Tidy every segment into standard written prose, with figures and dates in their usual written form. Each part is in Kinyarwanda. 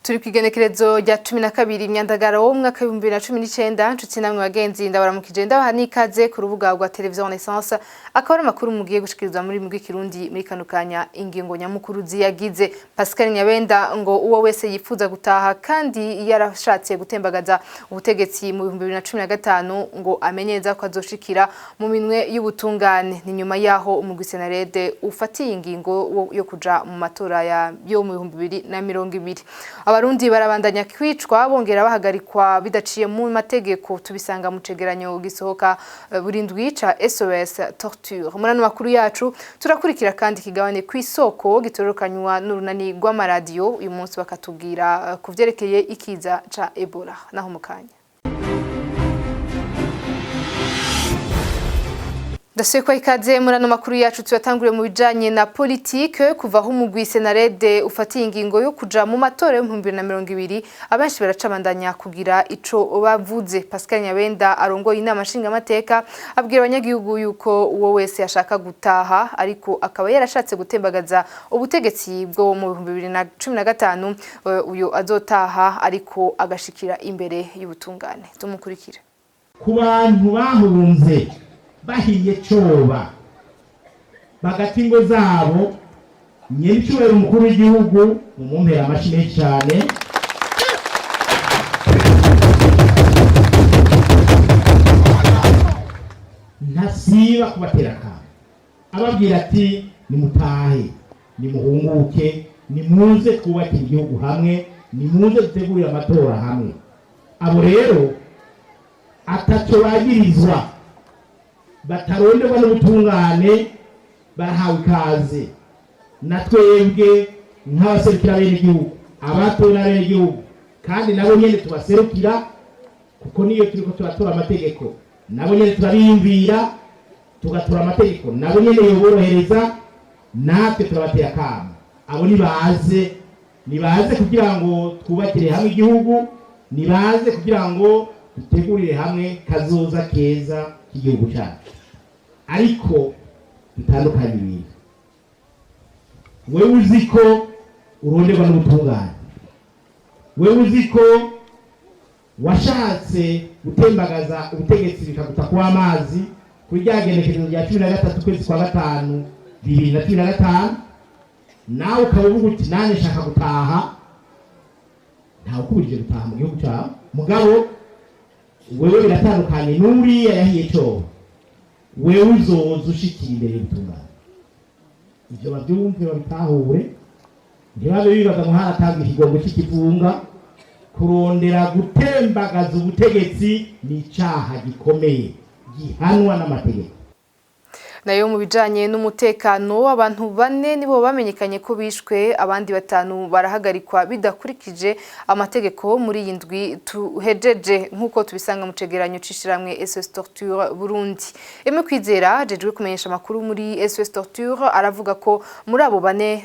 Turi kwigenekerezo rya 12 imyandagaro wo mwaka 2019 nshuti namwe bagenzi ndabaramukije ndabaha nikaze ku rubuga rwa televiziyo Renaissance akora makuru mugiye gushikirizwa muri mugwi Kirundi muri kanukanya ingingo nyamukuru ziyagize Pascal Nyabenda ngo uwo wese yipfuza gutaha kandi yarashatse gutembagaza ubutegetsi mu 2015 ngo amenyeza ko azoshikira mu minwe y'ubutungane ni nyuma yaho umugwi Senarede ufatiye ingingo yo kuja mu matora yo mu 2020 Abarundi barabandanya kwicwa bongera bahagarikwa bidaciye mu mategeko tubisanga mu cegeranyo gisohoka burindwi ca SOS torture murano makuru yacu turakurikira kandi kigabane kwisoko gitorokanywa n'urunani rw'amaradiyo uyu munsi bakatubwira kuvyerekeye ikiza ca Ebola naho mukanya Daseko ikaze murano makuru yacu tuyatanguriye mu bijanye na politique kuva aho umugwi Senarede ufatiye ingingo yo kuja mu matora yo 2020 abenshi baracabandanya kugira ico bavuze Pascal Nyabenda arongoye inama nshinga mateka abwira abanyagihugu yuko uwo wese ashaka gutaha ariko akaba yarashatse gutembagaza ubutegetsi bwo mu 2015 uyo azotaha ariko agashikira imbere y'ubutungane tumukurikira ku bantu bahunze bahiye coba bagati ngo zabo nyiricubera umukuru w'igihugu mu mumpera amashimwe cyane ntasiba kubatera kama ababwira ati nimutahe nimuhunguke nimuze twubakira igihugu hamwe nimuze dutegurira amatora hamwe abo rero ataco bagirizwa bataronderwa n'ubutungane barahawe ikaze natwebwe nk'abaserukira bene igihugu abatowe na bene igihugu kandi nabo nyene tubaserukira kuko niyo turiko turatora amategeko nabo nyene turabiyumvira tugatora amategeko nabo nyene yoborohereza natwe turabateye akamo abo nibaze kugira ngo twubakire hamwe igihugu nibaze kugira ngo dutegurire hamwe kazoza keza igihugu cyacu ariko bitandukanye ibintu wewe uziko uronderwa n'ubutungane wewe uziko washatse gutembagaza ubutegetsi bikaguta kwa amazi kuri ryagenekerezo rya 13 kwezi kwa 5 2015 nawe ukavuga uti nanye shaka gutaha ntawe kubije gutaha mu gihugu cyawe mugabo wewe biratandukanye n'uriya yahiye cyo wewe uzoza ushikira imbere y'ubutungane ibyo babyumve babitahure ntibabe bibaza ngo haratanga ikigongo cy'ikivunga kurondera gutembagaza ubutegetsi ni icaha gikomeye gihanwa n'amategeko nayo mu bijanye n'umutekano abantu 4 nibo bamenyekanye ko bishwe abandi 5 barahagarikwa bidakurikije amategeko muri yindwi tuhejeje nkuko tubisanga mu cegeranyo cishiramwe SOS torture Burundi eme kwizera jejwe kumenyesha makuru muri SOS torture aravuga ko muri abo 3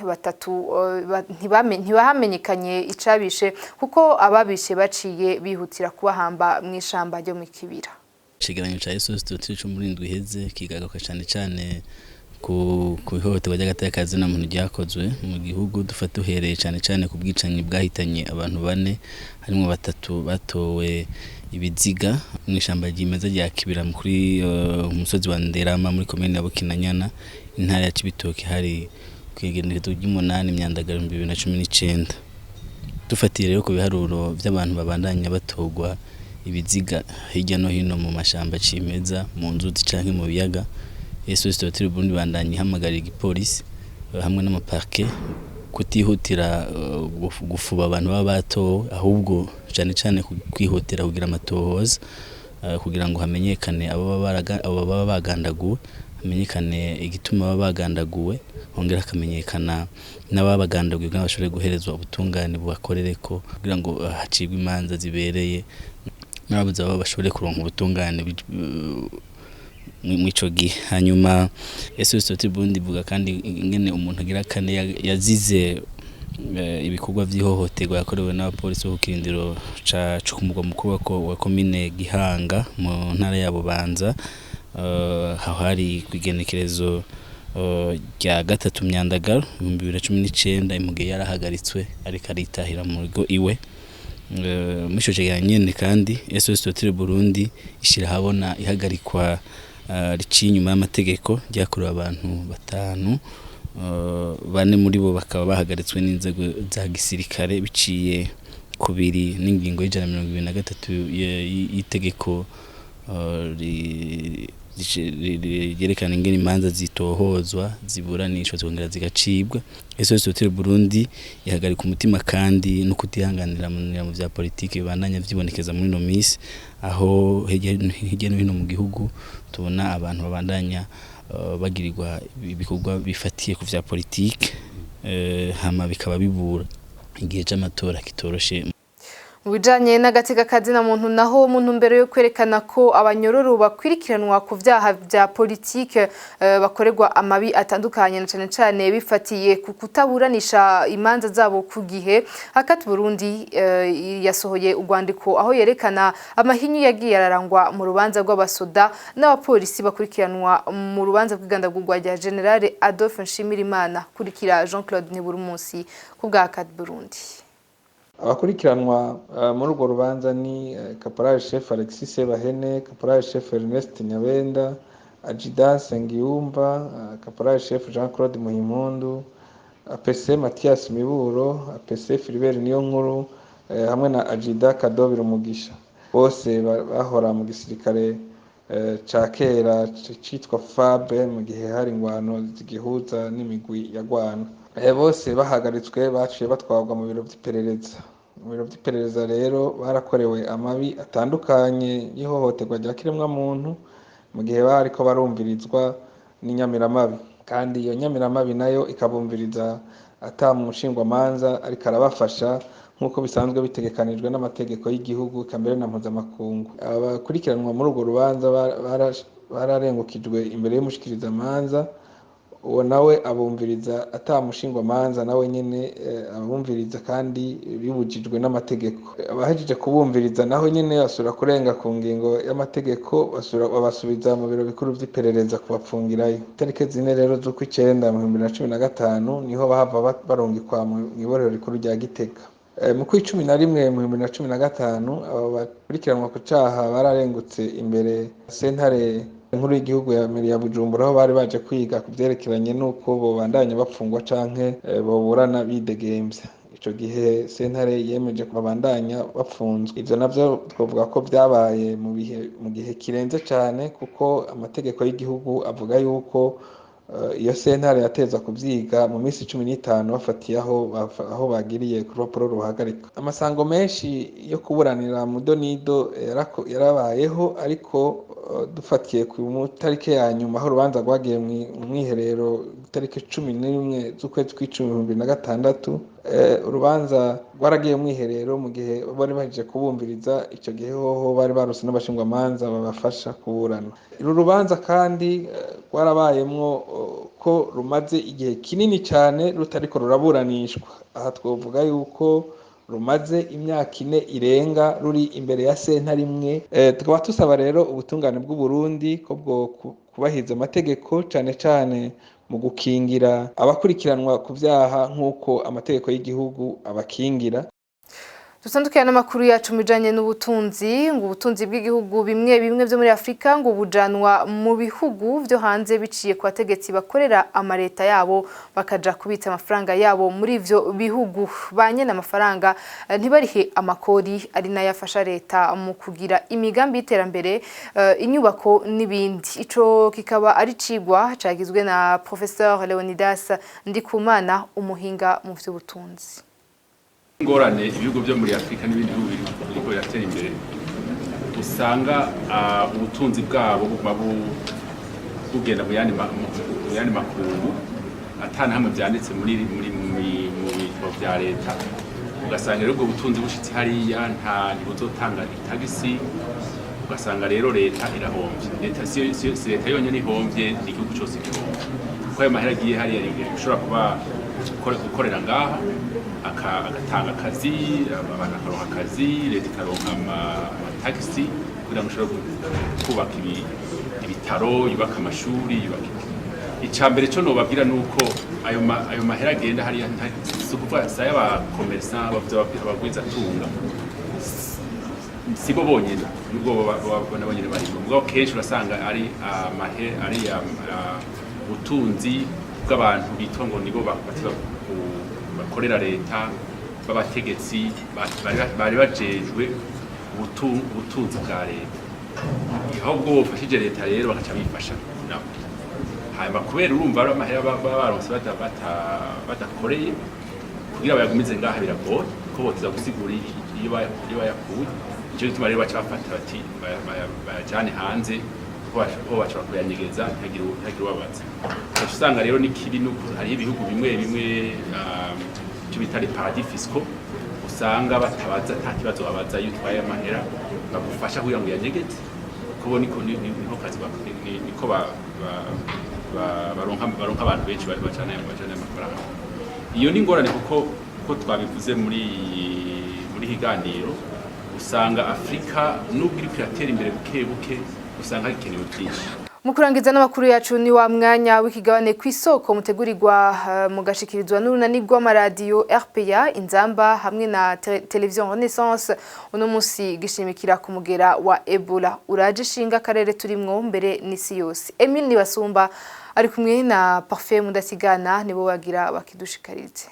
ntibahamenyekanye icabishe kuko ababishe baciye bihutira kubahamba mw'ishamba ryo mu kibira Ikigeranyo cha SOS torture cyo muri ndwi heze kigagaruka cyane ku ihohoterwa ry'agatekazi na muntu ryakozwe mu gihugu dufata uhereye cyane ku bwicanyi bwahitanye abantu 4 harimo 3 batowe ibiziga mu ishamba ry'imeza rya Kibira kuri umusozi wa Nderama muri commune ya Bukinanyana intara ya Cibitoke hari kwigenekerezo ry'umunani imyandagaro 2019 dufatiye rero ku biharuro by'abantu babandanya batogwa ibiziga hirya no hino mu mashamba cimeza mu nzuzi canke mu biyaga SOS torture Burundi bandanye hamagarira igipolisi hamwe n'amaparke kutihutira gufuba abantu babato ahubwo cyane kwihutira kugira amatohoza kugira ngo hamenyekane abo baba bagandaguwe hamenyekane igituma baba bagandaguwe hongera kamenyekana n'ababagandaguwe bashobore guherezwa ubutungane bubakorereko kugira ngo hacibwe imanza zibereye n'ababuze abo bashobore kuronka ubutungane mwico gihe hanyuma SOS torture Burundi buga kandi ingene umuntu agira kane yazize ibikorwa by'ihohoterwa yakorewe n'abapolisi bo kirindiro ca kumugwa mukuru wa commune Gihanga mu ntara ya Bubanza aho hari kwigenekerezo rya gatatu myandagaro 2019 imugihe yarahagaritswe ariko aritahira mu rugo iwe. Musho nyene kandi SOS Total Burundi ishira habona ihagarikwa riciye inyuma y'amategeko ryakorewe abantu batanu, bane muri bo bakaba bahagaritswe n'inzego za gisirikare biciye kubiri n'ingingo y'123 y'itegeko yerekana ingene imanza zitohozwa ziburanishwa zongera zigacibwa. SOS Total Burundi ihagarika umutima kandi no kutihanganira mu vya politike bibandanya vyibonekeza muri no misi, aho hirya no hino mu gihugu tubona abantu babandanya bagirirwa ibikorwa bifatiye ku vya politike, hama bikaba bibura igihe c'amatora kitoroshe. Ubijanye n'agateka kazina muntu naho umuntu mbere yo kwerekana ko abanyororo bakwirikiranwa ku vyaha vya politike bakorerwa amabi atandukanye na cane bifatiye ku kutaburanisha imanza zabo ku gihe, Hakati Burundi yasohoye urwandiko aho yerekana amahinyu yagiye ararangwa mu rubanza rw'abasoda n'abapolisi bakurikiranwa mu rubanza rw'igandagurwa rya General Adolphe Nshimirimana kurikira Jean-Claude Niburumusi ku bwa Hakati Burundi. Abakurikiranwa muri urwo rubanza ni Caporal Chef Alexis Sebahene, Caporal Chef Ernest Nyabenda, Adjudant Sengiyumva, Caporal Chef Jean-Claude Muhimpundu, APC Mathias Miburo, APC Philibert Niyonkuru hamwe na Adjudant Kadobiro Mugisha. Bose bahora mu gisirikare ca kera citwa FAB mu gihe hari ingwano zigihuza n'imigwi ya Gwana. Bose bahagaritswe baciye batwarwa mu biro vy'iperereza. Mu biro vy'iperereza rero barakorewe amabi atandukanye y'ihohoterwa rya kiremwa muntu mu gihe bariko barumvirizwa n'inyamiramabi, kandi iyo nyamiramabi nayo ikabumviriza ata mushingwamanza ariko arabafasha nk'uko bisanzwe bitegekanijwe n'amategeko y'igihugu kambere na mpuzamakungu. Abakurikiranwa muri urwo rubanza bararengukijwe imbere y'umushikirizamanza, uwo nawe abumviriza atamushingwamanza nawe nyene abumviriza kandi bibujijwe n'amategeko. Abahejeje kubumviriza naho nyene basura kurenga ku ngingo y'amategeko, babasubiza mu biro bikuru vy'iperereza kubapfungirayo. Itariki 4 rero z'ukwicenda mu 2015 niho bahava barungikwa mu iborero rikuru rya Gitega. Mu kw'icumi na rimwe mu 2015 abo bakurikiranwa ku caha bararengutse imbere sentare inkuru y'igihugu ya Bujumbura, aho bari baje kwiga kuvyerekeranye nuko bobandanya bapfungwa canke boburana bidegemvya. Ico gihe sentare yemeje kubandanya bapfunzwe. Ivyo navyo twovuga ko vyabaye mu gihe kirenze cane, kuko amategeko y'igihugu avuga yuko iyo sentare yateza kuvyiga mu minsi 15 bafatiye aho bagiriye ku rupapuro ruhagarika. Amasango menshi yo kuburanira mu donido yarabayeho, ariko dufatiye ku tariki ya nyuma aho urubanza rwagiye mu mwiherero tariki 11 z'ukwezi kw'icumi 2016, urubanza rwaragiye mu mwiherero mu gihe bari baje kubumviriza. Ico gihe hoho bari barose n'abashingwamanza babafasha kuburana. Uru rubanza kandi rwarabayemwo ko rumaze igihe kinini cyane rutariko ruraburanishwa. Aha twovuga yuko rumaze imyaka 4 irenga ruri imbere ya sentare imwe. Tukaba tusaba rero ubutungane bw'u Burundi ko bwo kubahiza amategeko cane mu gukingira abakurikiranwa ku vyaha nk'uko amategeko y'igihugu abakingira. Dusandukira n'amakuru yacu mujanye n'ubutunzi, ngo ubutunzi bw'igihugu bimwe byo muri Afrika ngo bujanwa mu bihugu byo hanze biciye ku bategetsi bakorera amareta yabo bakaja kubitsa amafaranga yabo muri ivyo bihugu. Banyene amafaranga ntibarihe amakori ari nayo afasha leta mu kugira imigambi y'iterambere, inyubako n'ibindi. Ico kikaba ari cigwa cagizwe na Professeur Leonidas Ndikumana, umuhinga mu vy'ubutunzi. Ingorane ibihugu byo muri Afrika n'ibindi bihugu biriko biratera imbere, usanga ubutunzi bwabo bugenda mu yandi makungu atana hamwe byanditse muri bitabo vya leta. Ugasanga rero ubwo butunzi bushitse hariya ntibuzotanga itagisi, ugasanga rero leta irahomvye. Leta si leta yonyene ihomvye, n'igihugu cyose gihomvye, kuko ayo mahera agiye hariya ushobora kuba gukorera ngaha agatanga akazi, abantu bakaronka akazi, leta ikaronka amatagisi kugira ngo ushobore kubaka ibitaro, yubaka amashuri, yubaka icambere cyo nobabwira nuko ayo mahera agenda hari sukuva saya ba commerçant abagwiza tunga sibo bonyene nubwo babona bonyene bari ngo kenshi urasanga ari ari ubutunzi bw'abantu bitwa ngo nibo bakorera leta b'abategetsi bari bajejwe ubutunzi bwa leta ahubwo bofashije leta rero bakaca bifasha nabo hanyuma kubera urumva ari amahera baronse badakoreye kugira bayagumize ngaha biragoye ko botiza gusigura iyo bayakuye icyo gituma rero baca bafata bati bayajane hanze ko bashobora kuyanyegeza ntagire ubabaza usanga rero n'ikibi nuko hari ibihugu bimwe cyo bita les paradis fiscaux usanga batabaza nta kibazo babaza iyo utwaye amahera bagufasha kugira ngo yanyegeze kubo niko kazi niko baronka abantu benshi bacana amafaranga iyo ni ngorane kuko twabivuze muri higaniro usanga Afrika nubwo iri kuyatera imbere buke usanga hikenewe byinshi. Mu kurangiza n'amakuru yacu ni wa mwanya w'ikigabane kw'isoko mutegurirwa mugashikirizwa n'urunani rw'amaradiyo RPA Inzamba hamwe na televiziyo Renaissance uno munsi gishimikira ku mugera wa Ebola uraje shinga karere turimwo mbere n'isi yose. Emile Nibasumba ari kumwe na Parfait Mudasigana nibo bagira bakidushikarize.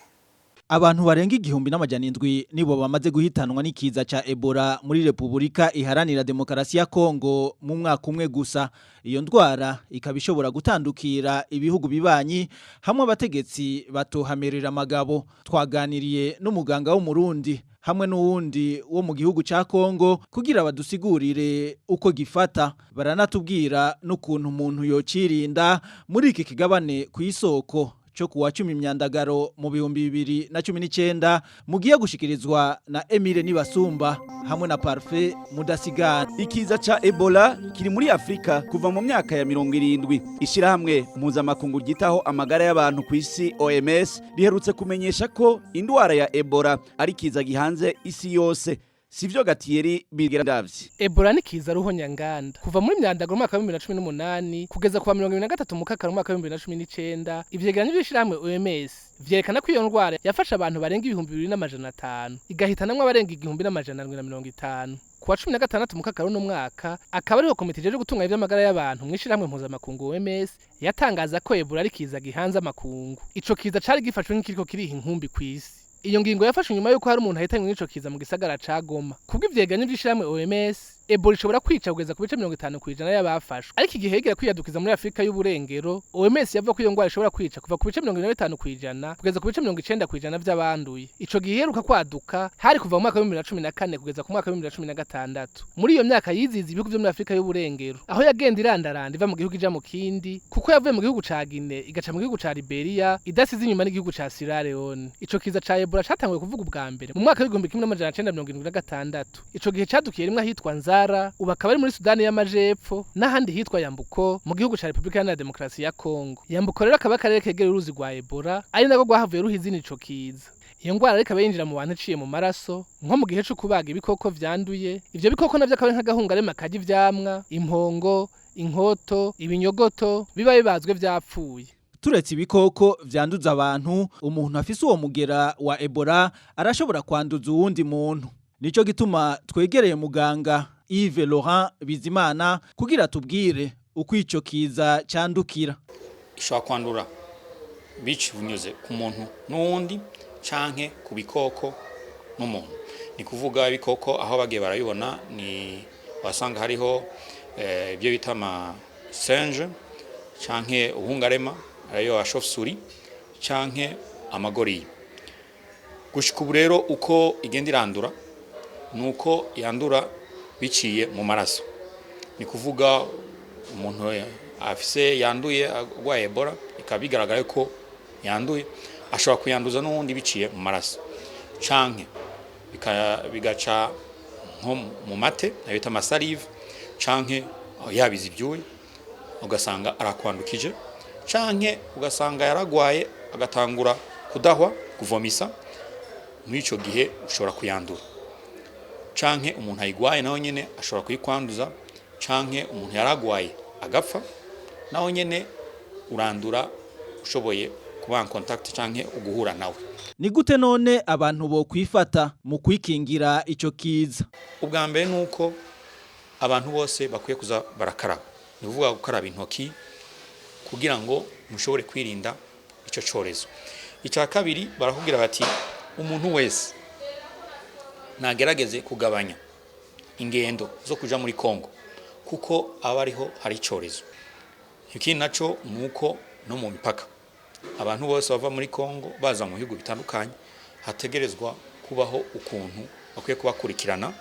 Abantu barenga 1700 nibo bamaze guhitanwa n'ikiza ca Ebola muri Republika Iharanira Demokarasi ya Kongo mu mwaka umwe gusa. Iyo ndwara ikabishobora gutandukira ibihugu bibanyi hamwe abategetsi batohamerera amagabo. Twaganiriye n'umuganga w'umurundi hamwe n'uwundi wo mu gihugu ca Kongo kugira badusigurire uko gifata. Baranatubwira n'ukuntu umuntu yocirinda muri iki kigabane kw'isoko cyo kuwa 10 myandagaro mu 2019 mugiye gushikirizwa na Emile Nibasumba hamwe na Parfait Mudasigana. Ikiza ca Ebola kiri muri Afrika kuva mu myaka ya 70. Ishirahamwe mpuzamakungu ryitaho amagara y'abantu ku isi OMS riherutse kumenyesha ko indwara ya Ebola ari kiza gihanze isi yose. Sivyo Gatieri Bigirandavyi. Ebola ni kiza ruhonyanganda. Kuva muri myandagaro mwaka wa 2018 kugeza kwa 2023 mu mwaka wa 2019 ivyegeranyo by'ishiramwe OMS vyerekana ko iyo ndwara yafasha abantu barenga 2500 igahitanamwe abarenga 1750. Kuwa 16 mu kakaro no mwaka akaba ariho komite jeje gutunganya ivy'amagara y'abantu mw'ishiramwe mpuzamakungu OMS yatangaza ko Ebola ari kiza gihanze amakungu. Ico kiza cari gifashwe nk'ikiriko kiriha inkumbi kw'isi. Iyo ngingo yafashe nyuma yuko hari umuntu ahitanywe n'ico kiza mu gisagara ca Goma. Kubwo ivyegeranyo by'ishiramwe OMS Ebola ishobora kwica kugeza ku bice 50% y'abafashwe. Ariko igihe hegera kwiyadukiza muri Afrika y'uburengero OMS yavuga ko iyo ngwara ishobora kwica kuva ku bice 45% kugeza ku bice 90% by'abanduye. Ico gihe heruka kwaduka hari kuva mu mwaka wa 2014 kugeza ku mwaka wa 2016. Muri iyo myaka yiziza ibihugu byo muri Afrika y'uburengero aho yagenda irandaranda iva mu gihugu ija mu kindi kuko yavuye mu gihugu ca Guinea igaca mu gihugu ca Liberia idasize inyuma n'igihugu ca Sierra Leone. Ico kiza ca Ebola catanguye kuvuga ubwa mbere mu mwaka wa 1976. Ico gihe cadukiye rimwe ahitwa ubu akaba ari muri Sudani y'Amajepfo n'ahandi hitwa Yambuko mu gihugu ca Republika Iharanira Demokarasi ya Kongo. Yambuko rero akaba akarere kegera uruzi rwa Ebola ari nako rwahavuye ruhizina ico kiza. Iyo ngwara reka yinjira mu bantu iciye mu maraso nko mu gihe cyo kubaga ibikoko vyanduye. Ivyo bikoko navyo akaba nk'agahungarema kaji vyamwa, impongo, inkoto, ibinyogoto biba bibazwe vyapfuye. Turetse ibikoko vyanduza abantu, umuntu afise uwo mugera wa Ebola arashobora kwanduza uwundi muntu. Nico gituma twegereye muganga Yves Laurent Bizimana kugira tubwire uko ico kiza candukira. Ishobora kwandura binyuze ku muntu n'uwundi canke ku bikoko n'umuntu. Ni kuvuga ibikoko aho bagiye barayibona ni wasanga hariho ibyo bita ama singe canke ubuhungarema ayo ashofsuri canke amagori. Gushika ubu rero uko igenda irandura nuko yandura biciye mu maraso. Ni kuvuga umuntu afise yanduye agwaye Ebola ikabigaragara ko yanduye ashobora kuyanduza n'undi biciye mu maraso canke bigaca nko mu mate nabita amasalive canke yabize ibyuye ugasanga arakwandukije canke ugasanga yaragwaye agatangura kudahwa kuvomisa muri ico gihe ushobora kuyandura canke umuntu ayigwaye naho nyene ashobora kuyikwanduza canke umuntu yaragwaye agapfa naho nyene urandura ushoboye kuba en contact canke uguhura nawe. Ni gute none abantu bo kwifata mu kwikingira ico kiza? Ubwa mbere nuko abantu bose bakwiye kuza barakaraba. Ni kuvuga gukaraba intoki kugira ngo mushobore kwirinda ico corezo. Icya kabiri barakubwira bati umuntu wese nagerageze kugabanya ingendo zo kuja muri Kongo kuko abariho hari icorezo. Ikindi naco nuko no mu mipaka abantu bose bava muri Kongo baza mu bihugu bitandukanye hategerezwa kubaho ukuntu bakwiye kubakurikirana,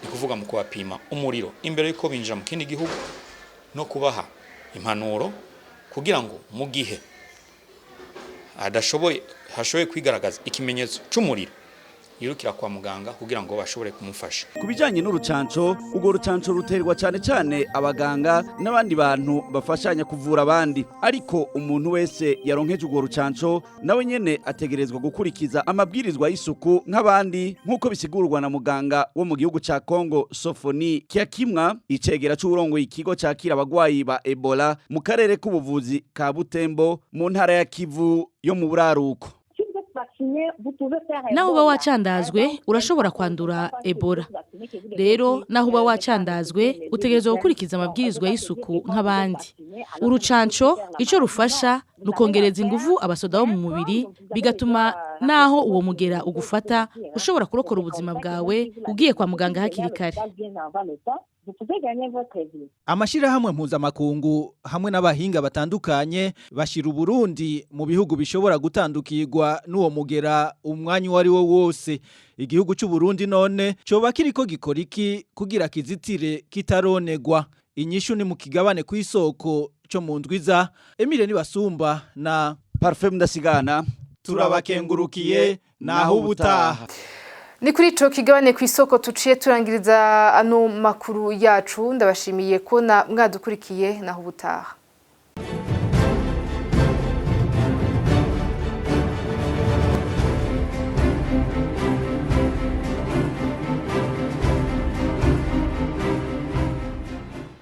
ni kuvuga mu kubapima umuriro imbere yuko binjira mu kindi gihugu no kubaha impanuro kugira ngo mu gihe hashoboye kwigaragaza ikimenyetso cy'umuriro yirukira kwa muganga kugira ngo bashobore kumufasha. Kubijanye n'urucanco, ugo rucanco ruterwa cyane cyane abaganga n'abandi bantu bafashanya kuvura abandi, ariko umuntu wese yaronkeje ugo rucanco nawe nyene ategerezwa gukurikiza amabwirizwa y'isuku nk'abandi, nk'uko bisigurwa na muganga wo mu gihugu ca Kongo Sofoni Kyakimwa, icegera c'uburongo ikigo cakira abagwayi ba Ebola mu karere k'ubuvuzi ka Butembo mu ntara ya Kivu yo mu buraruko. Naho uba wacandazwe urashobora kwandura Ebola. Rero naho uba wacandazwe utegerezwa gukurikiza amabwirizwa y'isuku nk'abandi. Urucanco ico rufasha nukongereza inguvu abasoda bo mu mubiri, bigatuma naho uwo mugera ugufata ushobora kurokora ubuzima bwawe ugiye kwa muganga hakiri kare. Amashirahamwe mpuzamakungu hamwe n'abahinga batandukanye bashira Uburundi mu bihugu bishobora gutandukirwa n'uwo mugera umwanya wari wo wose. Igihugu cy'u Burundi none coba kiriko gikora iki kugira kizitire kitaronegwa? Inyishu ni mu kigabane kw'isoko cyo mu ndwiza. Emile Nibasumba na Parfait Mudasigana turabakengurukiye naho ubutaha. Ni kuri ico kigabane kw'isoko tuciye turangiriza ano makuru yacu. Ndabashimiye ko mwadukurikiye naho ubutaha.